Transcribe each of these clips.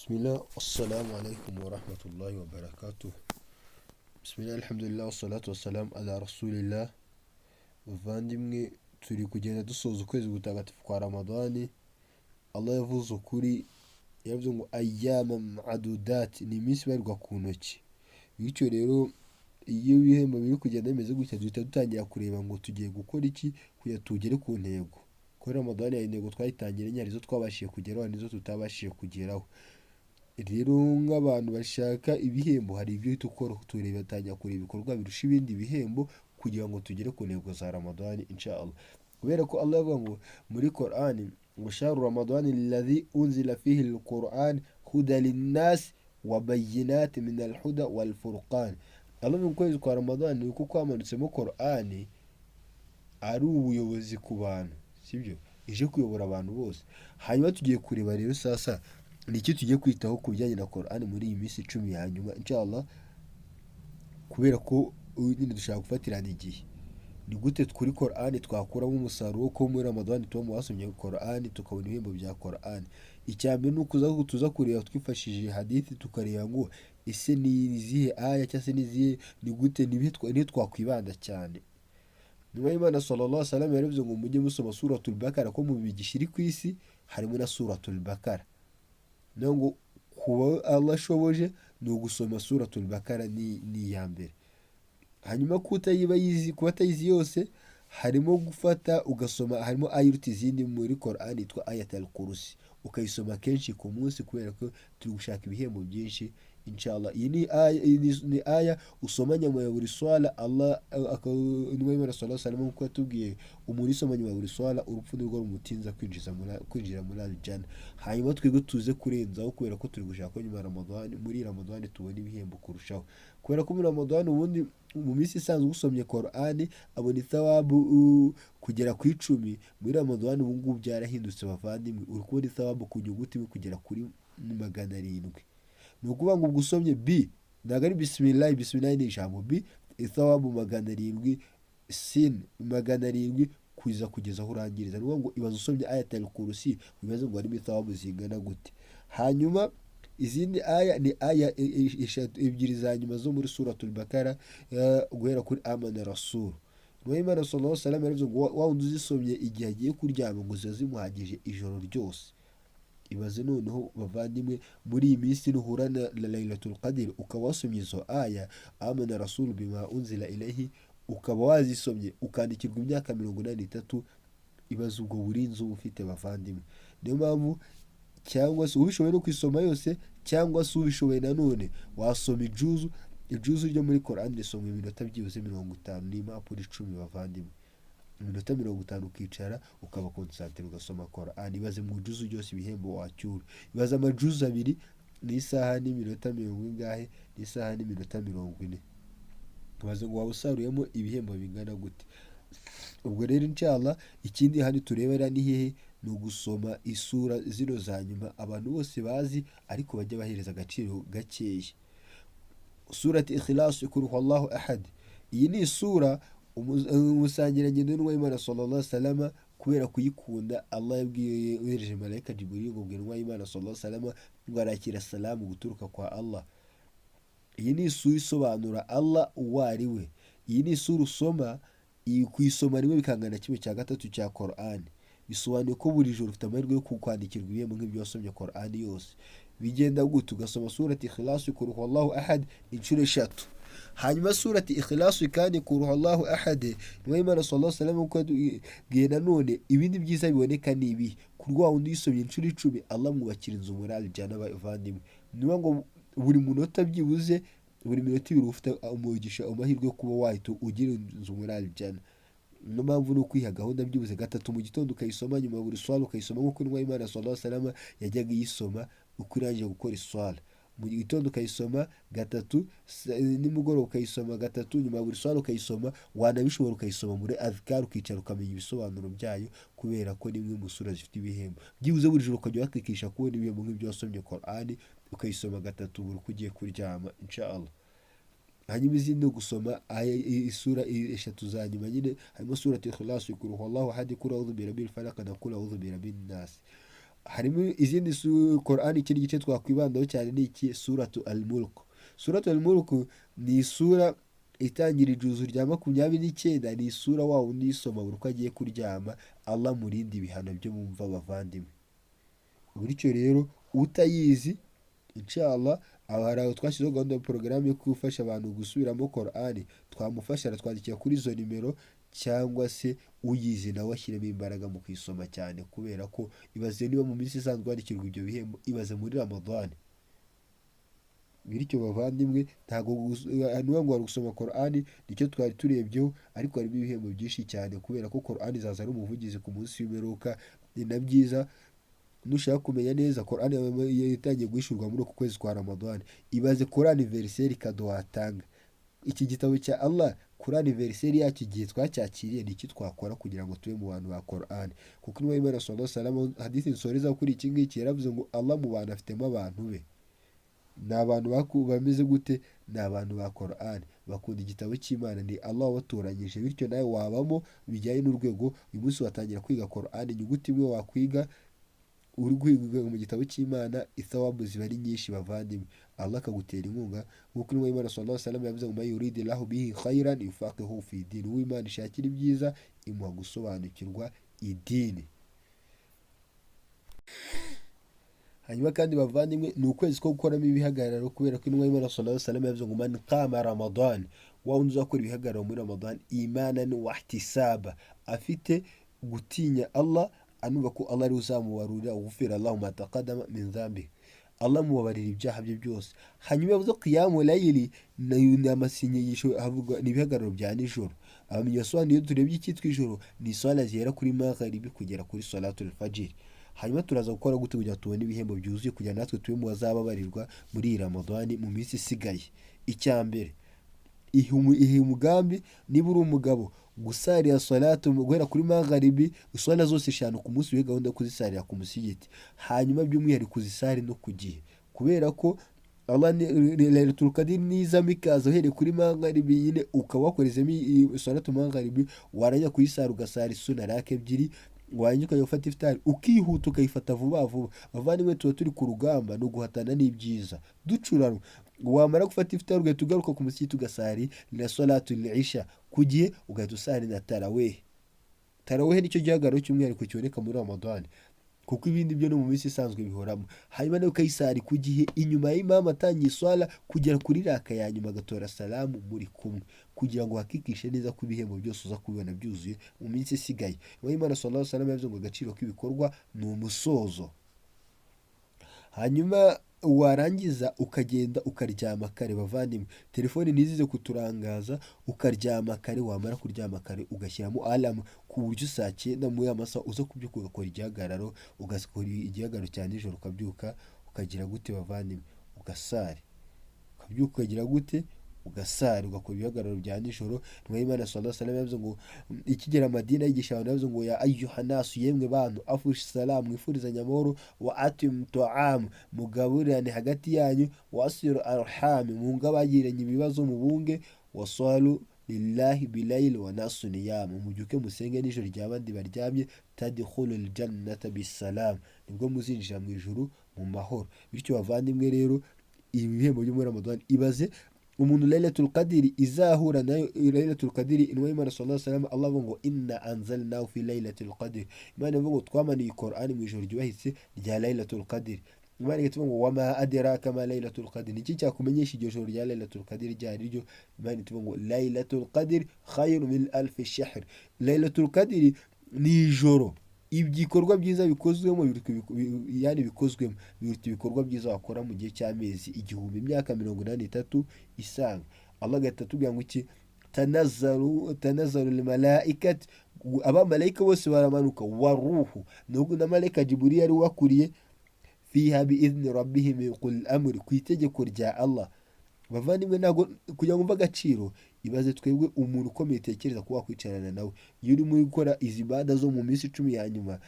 Bismillah, assalamu alaikum wa rahmatullahi wa barakatuh. Bismillah, alhamdulillah, wassalatu wassalamu ala rasulillah. Bavandimwe, turi kugenda dusoza ukwezi gutagatifu kwa Ramadani. Allah yavuze ukuri, yavuze ngo ayyama ma'adudati, ni iminsi ibarirwa ku ntoki. Bityo rero, iyo ibihembo biri kugenda bimeze gutya, duhita dutangira kureba ngo tugiye gukora iki kugira tugere ku ntego. Kuri Ramadani hari intego twayitangiranye, hari izo twabashije kugeraho, hari n'izo tutabashije kugeraho. Rero nk'abantu bashaka ibihembo, hari ibyo uhita ukora batangira kureba ibikorwa birusha ibindi bihembo kugira ngo tugere ku ntego za Ramadani inshallah. Kubera ko Allah avuga ngo muri Qur'an ngo shahru Ramadani alladhi unzila fihi al-Qur'an huda lin-nas wa bayyinatin min al-huda wal-furqan. Allah mu kwezi kwa Ramadani uko kwamanitsemo Qur'an ari ubuyobozi ku bantu, sibyo? Ije kuyobora abantu bose. Hanyuma tugiye kureba rero sasa ni iki tugiye kwitaho ku bijyanye na Qur'an muri iyi minsi 10 ya nyuma inshallah, kubera ko nyine dushaka gufatirana igihe. Ni gute kuri Qur'an twakuramo umusaruro ko muri Ramadan tuba mu basomye Qur'an tukabona ibihembo bya Qur'an. Icyambere ni ukuza tuza kureba twifashishije hadithi tukareba ngo ese ni izihe aya cyangwa se ni gute ni twakwibanda cyane. Nyuma y'Imana sallallahu alaihi wasallam yaravuze ngo mujye musoma suratul Bakara ko mu bigisha iri ku isi harimo na suratul Bakara. Ngo kuba Allah ashoboje ni ugusoma suratul Bakara ni iya mbere. Hanyuma kuba atayizi yose harimo gufata ugasoma, harimo ayuruta izindi muri Qur'an yitwa ayatul kursi, ukayisoma kenshi ku munsi kubera ko turi gushaka ibihembo byinshi inshallah. Iyi ni aya usoma nyuma ya buri swala. Allah intumwa y'Imana sallallahu alaihi wasallam kuko yatubwiye umuntu usoma nyuma ya buri swala urupfu nirwo rumutinza kwinjira muri al-Jannah. Hanyuma twebwe tuze kurenzaho kubera ko turi gushaka ko nyuma ya Ramadani, muri Ramadani tubona ibihembo kurushaho, kubera ko muri Ramadani ubundi mu minsi isanzwe usomye Qur'an abona ithawabu kugera ku 10. Muri Ramadani ubu ngubu byarahindutse bavandimwe, uri kubona ithawabu ku nyuguti imwe kugera kuri 700. Ni ukuvuga ngo ubwo usomye B, ntabwo ari bismillah ni ijambo B, ithawabu 700, sin 700 kugeza aho urangiriza. Ni ukuvuga ngo ibaze usomye ayatul kursi bibaze ngo harimo ithawabu zingana gute. Hanyuma izindi aya ni aya ebyiri za nyuma zo muri suratul Bakara, guhera kuri amana rasul. Imana sallallahu alaihi wasallam yaravuze ngo wa wundi uzisomye igihe agiye kuryama ngo ziba zimuhagije ijoro ryose. Ibaze noneho bavandimwe, muri iyi minsi nuhura na Laylatul Qadr ukaba wasomye izo aya amana rasul bima unzila ilayhi, ukaba wazisomye ukandikirwa imyaka 83. Ibaze ubwo burinzi uba ufite bavandimwe. Niyo mpamvu cyangwa se ubishoboye no kwisoma yose, cyangwa se ubishoboye nanone wasoma ijuzu ryo muri Qur'an risomwa iminota byibuze 50 n'impapuro 10 bavandimwe. Iminota 50 ukicara ukaba concentrate ugasoma Qur'an. Ibaze mu juzu ryose ibihembo wacyura. Ibaze amajuzu abiri n'isaha n'iminota 40 n'isaha n'iminota 40. Ibaze ngo wabusaruyemo ibihembo bingana gute. Ubwo rero inshallah ikindi handi turebera ni hehe, ni ugusoma isura zino za nyuma abantu bose bazi ariko bajya bahereza agaciro gakeya. Surati Ikhlas kuri Allahu ahad, iyi ni isura umusangirangendo n'uwa Imana sallallahu alaihi wasallam kubera kuyikunda Allah yabwiye yohereje malaika Jibril ngo bwira uwa Imana sallallahu alaihi wasallam ngo arakira salamu guturuka kwa Allah. Iyi ni isura isobanura Allah uwo ari we. Iyi ni isura usoma, kuyisoma rimwe bikangana 1/3 cya Qur'an. Bisobanuye ko buri joro ufite amahirwe yo kwandikirwa ibihembo nk'ibyo wasomye Qur'an yose. Bigenda gute? Ugasoma surati Ikhlas kuri Allahu ahad inshuro 3. Hanyuma surati Ikhlas kandi kuri Allahu ahad niwe Imana sallallahu alaihi wasallam ko bwiye nanone ibindi byiza biboneka nibi kurwa wundi yisomye inshuro 10 Allah mwubakira inzu muri al-Jannah bavandimwe. Niba ngo buri munota byibuze buri minota 2 ufite umugisha amahirwe yo kuba wahita ugira inzu muri al-Jannah. Niyo mpamvu no kwiha gahunda byibuze 3 mu gitondo ukayisoma, nyuma buri swala ukayisoma nk'uko intumwa y'Imana sallallahu alaihi wasallam yajyaga yisoma uko irangije gukora iswala. Mu gitondo ukayisoma 3, nimugoroba ukayisoma 3, nyuma buri swala ukayisoma, wanabishobora ukayisoma muri azkar ukicara ukamenya ibisobanuro byayo kubera ko nimwe mu sura zifite ibihembo. Byibuze buri joro ukajya wakikisha kubona ibihembo nk'ibyo wasomye Qur'an, ukayisoma 3 buri kugiye kuryama inshallah. Hanyuma izindi gusoma isura 3 za nyuma nyine harimo surati Ikhlas kuri Allahu ahad, kuri a'udhu birabbil falaq na kuri a'udhu birabbin nas. harimo izindi Qur'an. Ikindi gice twakwibandaho cyane ni iki? Suratu al-Mulk. Suratu al-Mulk ni isura itangira ijuzu rya 29. Ni isura wa wundi yisoma buri uko agiye kuryama, Allah murindi ibihano byo mumva abavandimwe. Bityo rero utayizi inshallah hari aho twashyizeho gahunda ya porogaramu yo gufasha abantu gusubiramo Qur'an, twamufasha aratwandikira kuri izo nimero, cyangwa se uyizi nawe ashyiremo imbaraga mu kwisoma cyane, kubera ko ibaze niba mu minsi isanzwe wandikirwa ibyo bihembo, ibaze muri Ramadan. Bityo bavandimwe, ntabwo nuba ngo wari gusoma Qur'an nicyo twari turebyeho, ariko harimo ibihembo byinshi cyane, kubera ko Qur'an izaza ari umuvugizi ku munsi w'imperuka. Ni na byiza nushaka kumenya neza Qur'an yatangiye guhishurwa muri uku kwezi kwa Ramadan. Ibaze kuri anniversaire kado watanga iki gitabo cya Allah kuri anniversaire yacyo igihe twacyakiriye, ni iki twakora kugira ngo tube mu bantu ba Qur'an? Kuko intumwa y'Imana sallallahu alaihi wasallam hadithi nsoreza kuri iki ngiki yaravuze ngo Allah mu bantu afitemo abantu be. Ni abantu bameze gute? Ni abantu ba Qur'an, bakunda igitabo cy'Imana, ni Allah wabatoranyije. Bityo nawe wabamo bijyanye n'urwego. Uyu munsi watangira kwiga Qur'an, inyuguti imwe wakwiga uri kwiga mu gitabo cy'Imana, ithawabu ziba ari nyinshi bavandimwe. Allah akagutera inkunga, nk'uko intumwa y'Imana sallallahu alaihi wasallam yavuze ngo man yuridillahu bihi khairan yufaqihuhu fi din. Uw'Imana ishakira ibyiza imuha gusobanukirwa idini. Hanyuma kandi bavandimwe, ni ukwezi ko gukoramo ibihagararo, kubera ko intumwa y'Imana sallallahu alaihi wasallam yavuze ngo man qama Ramadan, wa wundi uzakora ibihagararo muri Ramadan imanan wa ihtisaba, afite gutinya Allah, anumva ko Allah ari uzamubarurira, ugufira Allah ma taqaddama min dhanbi, Allah mubabarira ibyaha bye byose. Hanyuma yavuze qiyamu layli, ni amasengesho havuga ni ibihagararo bya nijoro. Abamenyi basobanuye iyo turebye icyitwa ijoro ni swala zihera kuri magharibi kugera kuri salatul fajr. Hanyuma turaza gukora gute kugira tubone ibihembo byuzuye, kugira natwe tube mu bazababarirwa muri Ramadan mu minsi isigaye? Icyambere, ihe umugambi niba uri umugabo gusarira salatu guhera kuri magharibi, uswala zose 5 ku munsi, we gahunda kuzisarira ku musigiti. Hanyuma by'umwihariko kuzisari no ku gihe, kubera ko Allah Lailatul Qadr niza mikaza uhereye kuri magharibi nyine ukaba wakorezemo salatu magharibi, warajya kuyisara ugasara sunna raka ebyiri, wanyuka ukajya ufata iftari ukihuta ukayifata vuba vuba. Bavandimwe, tuba turi ku rugamba no guhatana n'ibyiza ducuranwa. Wamara gufata iftari ugahita ugaruka ku musigiti ugasari na salatul isha ku gihe, ugahita usari na tarawih. Tarawih nicyo gihagararo cy'umwihariko kiboneka muri Ramadan, kuko ibindi byo no mu minsi isanzwe bihoramo. Hanyuma nawe ukayisari ku gihe, inyuma y'imam atangiye swala kugera kuri raka ya nyuma agatora salamu muri kumwe, kugira ngo hakikishe neza ko ibihembo byose uza kubibona byuzuye mu minsi isigaye. Imana sallallahu alaihi wasallam yavuze ngo agaciro k'ibikorwa ni umusozo. Hanyuma warangiza ukagenda ukaryama kare bavandimwe, telefone ntizize kuturangaza, ukaryama kare. Wamara kuryama kare ugashyiramo alarm ku buryo saa 9 mu y'amasaha uza kubyuka ugakora igihagararo, ugakora igihagararo cya nijoro, ukabyuka ukagira gute bavandimwe? Ugasari. Ukabyuka ukagira gute? Ugasari, ugakora ibihagararo bya nijoro. Imana sallallahu alaihi wasallam yavuze ngo ikigera Madina yigisha abantu, yavuze ngo ya ayyuha nasu, yemwe bantu, afush salam, mwifurizanya amahoro, wa atim tu'am, mugaburirane hagati yanyu, wasiru arham, mungabagiranye ibibazo mubunge, wasalu lillahi bilayl wa nasu niyam, mubyuke musenge nijoro ry'abandi baryamye, tadkhulul jannata bisalam, nibwo muzinjira mu ijuru mu mahoro. Bityo bavandimwe rero, ibihembo byo muri Ramadan, ibaze umuntu Lailatul Qadr izahura nayo. Lailatul Qadr inwa y'Imana sallallahu alaihi wasallam, Allah avuga ngo inna anzalnahu fi Lailatul Qadr. Imana ivuga ngo twamaniye Qur'an mu ijoro ryubahitse rya Lailatul Qadr. Imana ituvuga ngo wama adraka ma Lailatul Qadr, niki cyakumenyesha iryo joro rya Lailatul Qadr ryari ryo? Imana ituvuga ngo Lailatul Qadr khayru min alf shahr. Lailatul Qadr ni ijoro ibikorwa byiza bikozwemo, yani bikozwemo biruta ibikorwa byiza wakora mu gihe cy'amezi 1000, imyaka 83 isanga. Allah agahita atubwira ngo iki? tanazzalu lmalaikati, abamarayika bose baramanuka, waruhu, nubwo na malaika Jibril ari wakuriye, fiha biizni rabbihim min kulli amri, ku itegeko rya Allah. Bavandimwe, ntabwo kugira ngo umva agaciro, ibaze twebwe umuntu ukomeye tekereza kuba wakwicarana nawe iyo uri muri gukora izi ibada zo mu minsi 10 ya nyuma,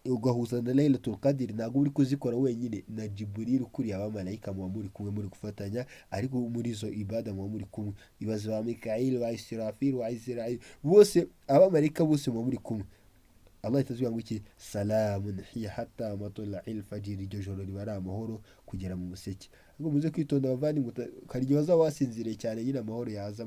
ugahuza na Lailatul Qadr, ntabwo uri kuzikora wenyine, na Jibril ukuriye abamarayika muba muri kumwe muri gufatanya, ariko muri izo ibada muba muri kumwe. Ibaze ba Mikail, ba Israfil, wa Israel, bose abamarayika bose muba muri kumwe. Allah itazwiga ngo iki salamun hiya hatta matla'il fajr, iryo joro riba ari amahoro kugera mu museke. Ngo muze kwitonda bavandimwe, ukarya waza wasinziriye cyane nyine amahoro yaza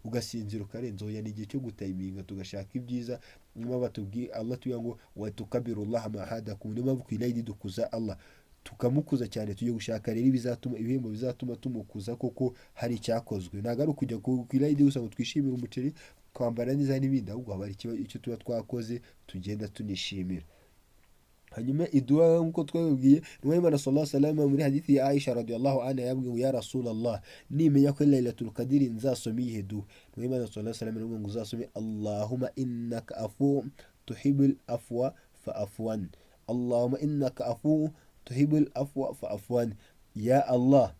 ugasinzira ukarenza. Oya, ni igihe cyo gutayiminga tugashaka ibyiza. Niyo batubwiye Allah tuvuga ngo wa tukabirullaha ma hadakum, niyo mpamvu kwirayi dukuza Allah tukamukuza cyane, tujye gushaka rero ibihembo bizatuma tumukuza koko hari icyakozwe. Ntabwo ari ukujya ku irayidi gusa ngo twishimire umuceri, kwambara neza n'ibindi, ahubwo haba icyo tuba twakoze tugenda tunishimira. hanyuma idua nkuko twabibwiye Imana sallallahu alaihi wasallam muri hadithi ya Aisha radiyallahu anha yabwiye ngo ya Rasulullah, nimenya ko Lailatul Qadr nzasoma iyi dua. Imana sallallahu alaihi wasallam yabwiye ngo uzasome Allahumma innaka afu tuhibbul afwa fa'afwan, Allahumma innaka afu tuhibbul afwa fa'afwan. Ya Allah,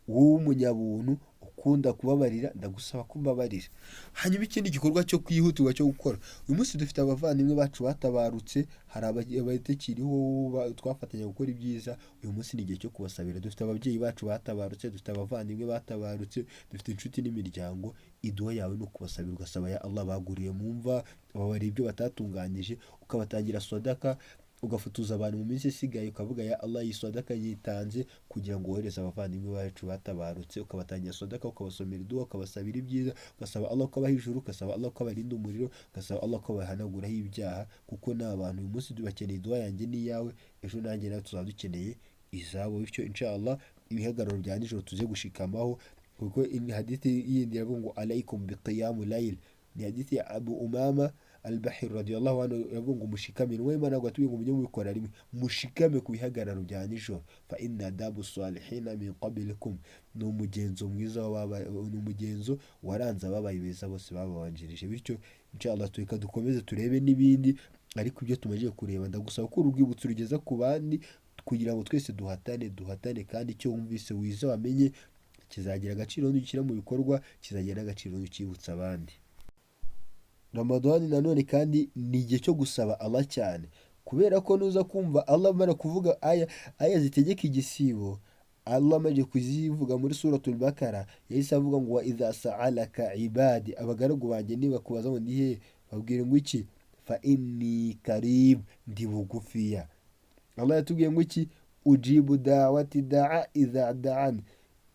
wowe umunyabuntu ukunda kubabarira, ndagusaba kumbabarira. Hanyuma ikindi gikorwa cyo kwihutirwa cyo gukora, uyu munsi dufite abavandimwe bacu batabarutse, hari abatakiriho twafatanya gukora ibyiza. Uyu munsi ni igihe cyo kubasabira. Dufite ababyeyi bacu batabarutse, dufite abavandimwe batabarutse, dufite inshuti n'imiryango. Idua yawe ni ukubasabira, ugasaba ya Allah baguriye mu mva, babari ibyo batatunganyije, ukabatangira sadaka, ugafutuza abantu mu minsi isigaye, ukavuga ya Allah, iyi sadaka yitanze kugira ngo wohereze abavandimwe bacu batabarutse, ukabatangira sadaka, ukabasomera idua, ukabasabira ibyiza, ugasaba Allah ko abaha ijuru, ugasaba Allah ko abarinda umuriro, ugasaba Allah ko bahanaguraho ibyaha, kuko ni abantu uyu munsi bakeneye idua yanjye n'iyawe, ejo nanjye nawe tuzaba dukeneye izabo. Bityo inshallah ibihagararo bya nijoro tuze gushikamaho, kuko hadithi yindi iravuga ngo alaikum biqiyamul layl, ni hadithi ya Abu Umama al-Bahir radiyallahu anhu yavuga ngo mushikame. Niwe Imana gwatuye ngo mujye mubikora rimwe, mushikame ku bihagararo bya nijoro. Fa inna dabu salihina min qablikum, ni umugenzo mwiza ni umugenzo waranze ababaye beza bose bababanjirije. Bityo inshallah tureka dukomeze turebe n'ibindi, ariko ibyo tumaze kureba ndagusaba ko urwibutso rugeza ku bandi, kugira ngo twese duhatane kandi icyo wumvise wize wamenye kizagira agaciro n'ukira mu bikorwa, kizagira agaciro n'ukibutsa abandi. Ramadani nanone kandi ni igihe cyo gusaba Allah cyane, kubera ko nuza kumva Allah amara kuvuga aya zitegeka igisibo, Allah amaze kuzivuga muri suratul Bakara, yahise avuga ngo wa idha sa'alaka ibadi, abagaragu banjye nibakubaza ngo ndi he, babwire ngo iki, fa inni karib, ndi bugufiya. Allah yatubwiye ngo iki, ujibu da'wati da'a idha da'an,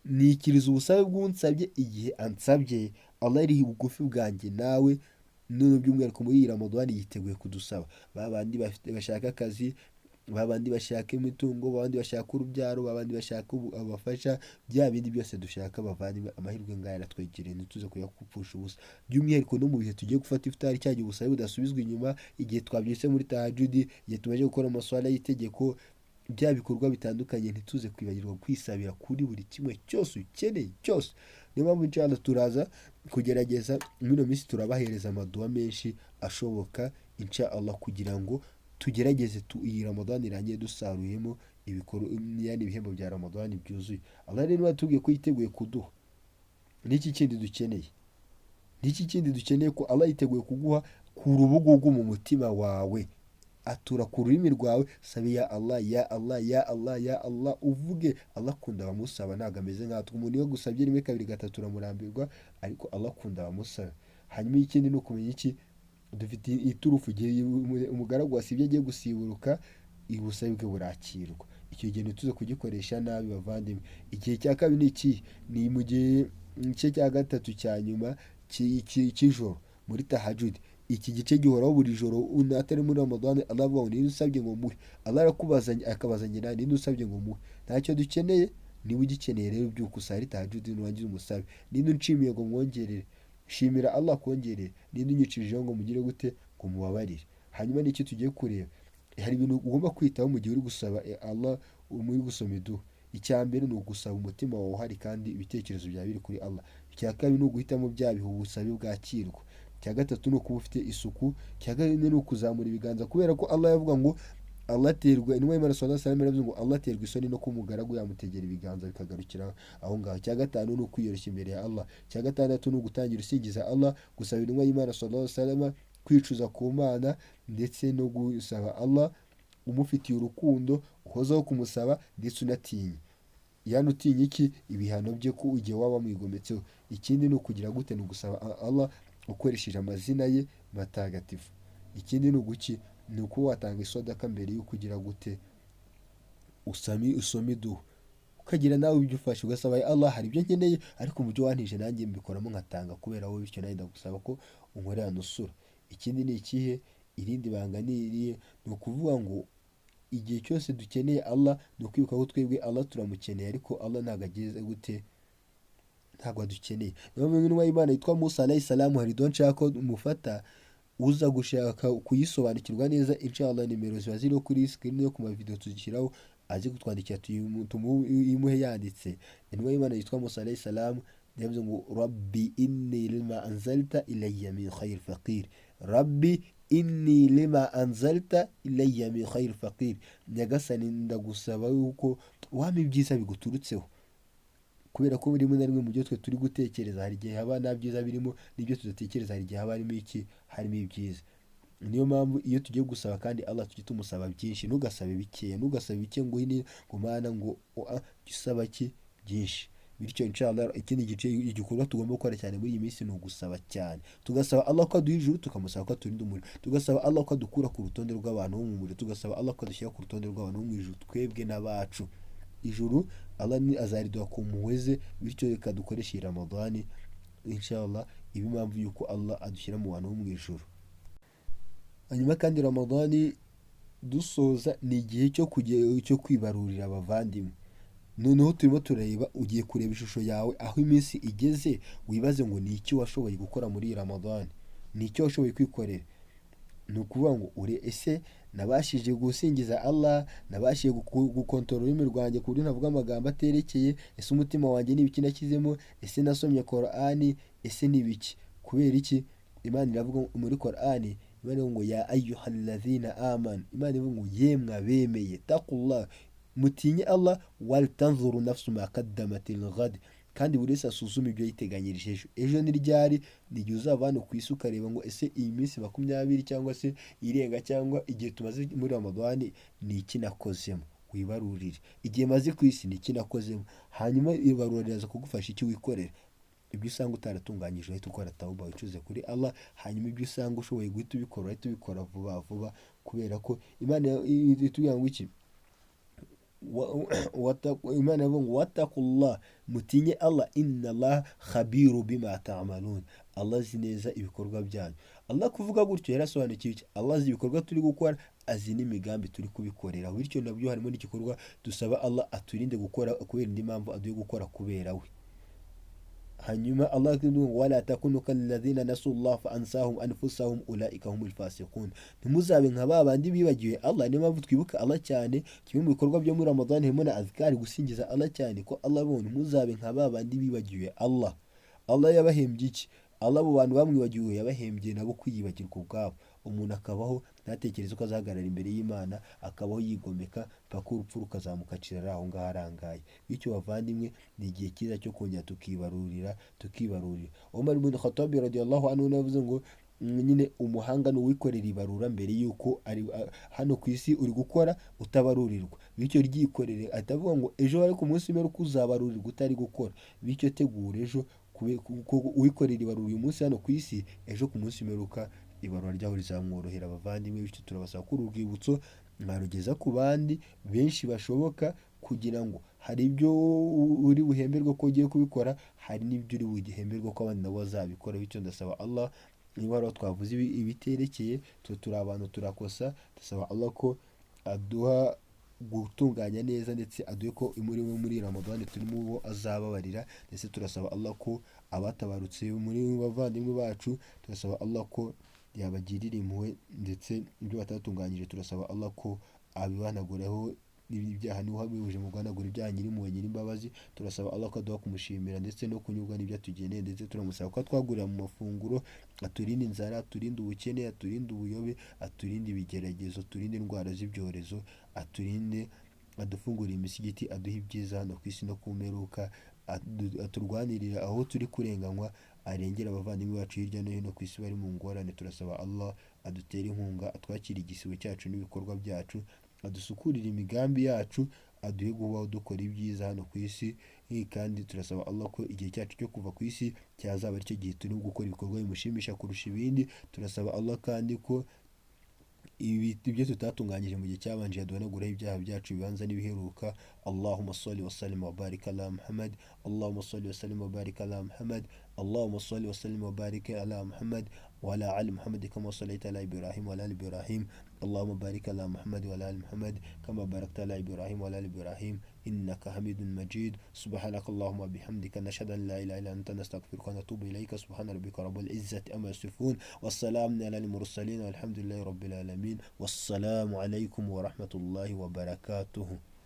nikiriza ubusabe bw'unsabye igihe ansabye. Allah iri bugufi bwanjye nawe. None by'umwihariko muri iyi Ramadani yiteguye kudusaba. Babandi bashaka akazi, babandi bashaka imitungo, babandi bashaka urubyaro, babandi bashaka abafasha, bya bindi byose dushaka bavandimwe, amahirwe ngaya aratwegereye, ntituze kuyakupfusha ubusa. By'umwihariko no mu bihe tugiye gufata ifutari, cyagiye ubusabe budasubizwa inyuma, igihe twabyise muri tahajudi, igihe tumaze gukora amaswala y'itegeko, bya bikorwa bitandukanye, ntituze kwibagirwa kwisabira kuri buri kimwe cyose ukeneye cyose. Niyo mpamvu inshallah turaza kugerageza muri minsi turabahereza amadua menshi ashoboka inshallah, kugira ngo tugerageze iyi Ramadani irangiye dusaruyemo yani ibihembo bya Ramadani byuzuye. Allah rero yatubwiye ko yiteguye kuduha. Niki kindi dukeneye ko Allah yiteguye kuguha ku rubugugu mu mutima wawe, atura ku rurimi rwawe, sabe ya Allah ya Allah ya Allah ya Allah, uvuge. Allah akunda abamusaba, ntabwo ameze nkatwe. Umuntu iyo gusabye rimwe kabiri gatatu uramurambirwa, ariko Allah akunda abamusaba. Hanyuma ikindi ni ukumenya iki, dufite iturufu, igihe umugaragu wasibye agiye gusiburuka, ubusabe bwe burakirwa. Icyo gihe ntituze kugikoresha nabi bavandimwe. Igihe cya kabiri ni iki, ni mu gihe cya gatatu cya nyuma cy'ijoro muri tahajudi. Iki gice gihoraho buri joro, unatari muri Ramadani. Allah avuga ngo ninde usabye ngo muhe, Allah arakubazanye akabazanye nawe, ninde usabye ngo muhe. Ntacyo dukeneye, niba ugikeneye rero byuka usare tahajudi nurangiza umusabe. Ninde unshimiye ngo mwongerere, shimira Allah kongerere. Ninde unyicirijeho ngo mugire gute, ngo mubabarire. Hanyuma n'iki tugiye kureba, hari ibintu ugomba kwitaho mu gihe uri gusaba Allah, muri gusoma idua. Icya mbere ni ugusaba umutima wawe uhari kandi ibitekerezo byawe biri kuri Allah. Icya kabiri ni uguhitamo bya bihe ubusabe bwakirwa. Icya gatatu ni ukuba ufite isuku. Icya kane ni ukuzamura ibiganza, kubera ko Allah yavuga ngo Allah aterwa, intumwa y'Imana sallallahu alaihi wasallam yaravuze ngo Allah aterwa isoni no kumugaragu yamutegera ibiganza bikagarukira aho ngaho. Icya gatanu ni ukwiyoroshya imbere ya Allah. Icya gatandatu ni ugutangira usingiza Allah, gusaba intumwa y'Imana sallallahu alaihi wasallam, kwicuza ku Mana, ndetse no gusaba Allah umufitiye urukundo, uhozaho kumusaba, ndetse unatinya. Yani utinya iki, ibihano bye ko igihe waba mwigometseho. Ikindi ni ukugira gute, ni ugusaba Allah ukoresheje amazina ye matagatifu. ikindi ni uguki ni uko watanga isodaka mbere y'uko ugira gute usoma iduha, ukagira nawe ibyo ufashe ugasaba Allah hari ibyo nkeneye ariko mu byo wantije nanjye mbikoramo nkatanga kubera wowe, bityo nawe ndagusaba ko unkorera nusura. Ikindi ni ikihe? Irindi banga ni irihe? Ni ukuvuga ngo igihe cyose dukeneye Allah ni ukwibuka ko twebwe Allah turamukeneye, ariko Allah ntabwo ageze gute, ntabwo adukeneye. Niyo mpamvu intumwa y'Imana yitwa Musa alayhi salamu, hari idon nshaka ko mufata uza gushaka kuyisobanukirwa neza, inshallah nimero ziba ziriho kuri screen yo ku mavideo tuzishyiraho, aze kutwandikira tumuhe yanditse. Intumwa y'Imana yitwa Musa alayhi salamu yavuze ngo rabbi inni lima anzalta ilayya min khayr faqir, rabbi inni lima anzalta ilayya min khayr faqir, nyagasani ndagusaba yuko wampa ibyiza biguturutseho, kubera ko rimwe na rimwe mu byo twe turi gutekereza hari igihe haba nta byiza birimo, n'ibyo tudatekereza hari igihe haba harimo iki, harimo ibyiza. Niyo mpamvu iyo tugiye gusaba kandi Allah tujye tumusaba byinshi, ntugasabe bikeya, ntugasabe bike ngo ini ngo mana ngo gisaba ki byinshi. Bityo inshallah ikindi gice igikorwa tugomba gukora cyane muri iyi minsi ni ugusaba cyane, tugasaba Allah ko aduha ijuru, tukamusaba ko aturinda umuriro, tugasaba Allah ko adukura ku rutonde rw'abantu bo mu muriro, tugasaba Allah ko adushyira ku rutonde rw'abantu bo mu ijuru twebwe n'abacu. Ijuru Allah ni azariduha ku mpuhwe ze, bityo reka dukoreshe Ramadani inshallah ibi impamvu yuko Allah adushyira mu bantu bo mu ijuru. Hanyuma kandi Ramadani dusoza ni igihe cyo kwibarurira abavandimwe. Noneho turimo turareba, ugiye kureba ishusho yawe aho iminsi igeze, wibaze ngo ni iki washoboye gukora muri Ramadani, ni iki washoboye kwikorera. Ni ukuvuga ngo ese nabashije gusingiza Allah, nabashije gukontorora ururimi rwanjye ku buryo navuga amagambo aterekeye, ese umutima wanjye ni ibiki nashyizemo, ese nasomye Qur'ani, ese ni ibiki. Kubera iki? Imana iravuga muri Qur'ani, Imana ivuga ngo ya ayyuhalladhina amanu, Imana ivuga ngo yemwe abemeye, taqullah, mutinye Allah, wal tanzuru nafsu ma qaddamat lghad, kandi buri wese asuzume ibyo yiteganyirije ejo. Ejo ni ryari? Ni igihe uzava hano ku isi ukareba ngo ese iyi minsi 20 cyangwa se irenga cyangwa igihe tumaze muri Ramadani ni iki nakozemo, wibarurire. Igihe maze ku isi ni iki nakozemo, hanyuma ibarura riraza kugufasha iki wikorera. Ibyo usanga utaratunganyije uhita ukora tauba wicuze kuri Allah, hanyuma ibyo usanga ushoboye guhita ubikora uhita ubikora vuba vuba, kubera ko Imana itubwira ngo iki, Imana ivuga ngo wattaqullah, mutinye Allah, inna Allah khabiru bima ta'malun, Allah azi neza ibikorwa byanyu. Allah kuvuga gutyo yarasobanukiwe iki? Allah azi ibikorwa turi gukora, azi n'imigambi turi kubikorera. Bityo nabyo harimo n'igikorwa dusaba Allah aturinde gukora kubera indi mpamvu aduye gukora kubera we. Hanyuma Allah akivuga wala takunu kalladhina nasullah fa ansahum anfusahum ulaika humul fasiqun, ntimuzabe nka babandi bibagiwe Allah. Niyo mpamvu twibuka Allah cyane, kimwe mu bikorwa byo muri Ramadan harimo na azkari, gusingiza Allah cyane, ko Allah abonye muzabe nka babandi bibagiwe Allah. Allah yabahembye iki? Allah abo bantu bamwibagiwe yabahembye nabo kwiyibagirwa ubwabo. Umuntu akabaho ntatekereze ko azahagarara imbere y'Imana, akabaho yigomeka paka urupfu rukazamukacira aho ngaho arangaye. Bityo bavandimwe, ni igihe cyiza cyo kongera tukibarurira. Umar ibn Khattab radiyallahu anhu yavuze ngo nyine umuhanga ni uwikorera ibarura mbere yuko ari hano ku isi uri gukora utabarurirwa. Bityo ryikorere, atavuga ngo ejo ari ku munsi w'imperuka uzabarurirwa utari gukora. Bityo tegura ejo uwikorera ibarura uyu munsi hano ku isi, ejo ku munsi w'imperuka ibarura ryaho rizamworohera. Abavandimwe, bityo turabasaba ko urwibutso mwarugeza ku bandi benshi bashoboka, kugira ngo hari ibyo uri buhemberwa ko ugiye kubikora, hari n'ibyo uri bugihemberwa ko abandi nabo bazabikora. Bityo ndasaba Allah, niba hari aho twavuze ibiterekeye turi abantu turakosa, dusaba Allah ko aduha gutunganya neza, ndetse aduhe ko muri Ramadani turimo bo azababarira, ndetse turasaba Allah ko abatabarutse muri bavandimwe bacu, turasaba Allah ko yabagirira impuhwe, ndetse ibyo batatunganyije turasaba Allah ko abibanagureho ibyaha, niho habihuje mu guhanagura ibyaha, nyir'impuhwe nyir'imbabazi. Turasaba Allah ko aduha kumushimira ndetse no kunyurwa n'ibyo atugeneye, ndetse turamusaba ko atwagurira mu mafunguro, aturinde inzara, aturinde ubukene, aturinde ubuyobe, aturinde ibigeragezo, aturinde indwara z'ibyorezo, adufungurire imisigiti, aduhe ibyiza hano ku isi no ku mperuka, aturwanirira aho turi kurenganywa, arengera abavandimwe bacu hirya no hino ku isi bari mu ngorane. Turasaba Allah adutere inkunga, atwakire igisibo cyacu n'ibikorwa byacu, adusukurire imigambi yacu, aduhe gubaho dukora ibyiza hano ku isi. Kandi turasaba Allah ko igihe cyacu cyo kuva ku isi cyazaba aricyo gihe turi gukora ibikorwa bimushimisha kurusha ibindi. Turasaba Allah kandi ko ibyo tutatunganyije mu gihe cyabanje, yaduhanagureho ibyaha byacu bibanza n'ibiheruka. Allahumma salli wa sallim wa barik ala Muhammad. Allahumma salli wa sallim wa barik ala Muhammad. Allahumma salli wa sallim wa barik ala Muhammad wa ala ali Muhammad kama sallaita ala Ibrahim wa ala ali Ibrahim. Allahumma barik ala Muhammad wa ala ali Muhammad kama barakta ala Ibrahim wa ala ali Ibrahim innaka Hamidun Majid. Subhanaka Allahumma bihamdika nashhadu an la ilaha illa anta nastaghfiruka wa natubu ilayka. Subhana rabbika rabbil izzati amma yasifun wassalamun ala al mursalin walhamdulillahi rabbil alamin. Wassalamu alaykum wa rahmatullahi wa barakatuh.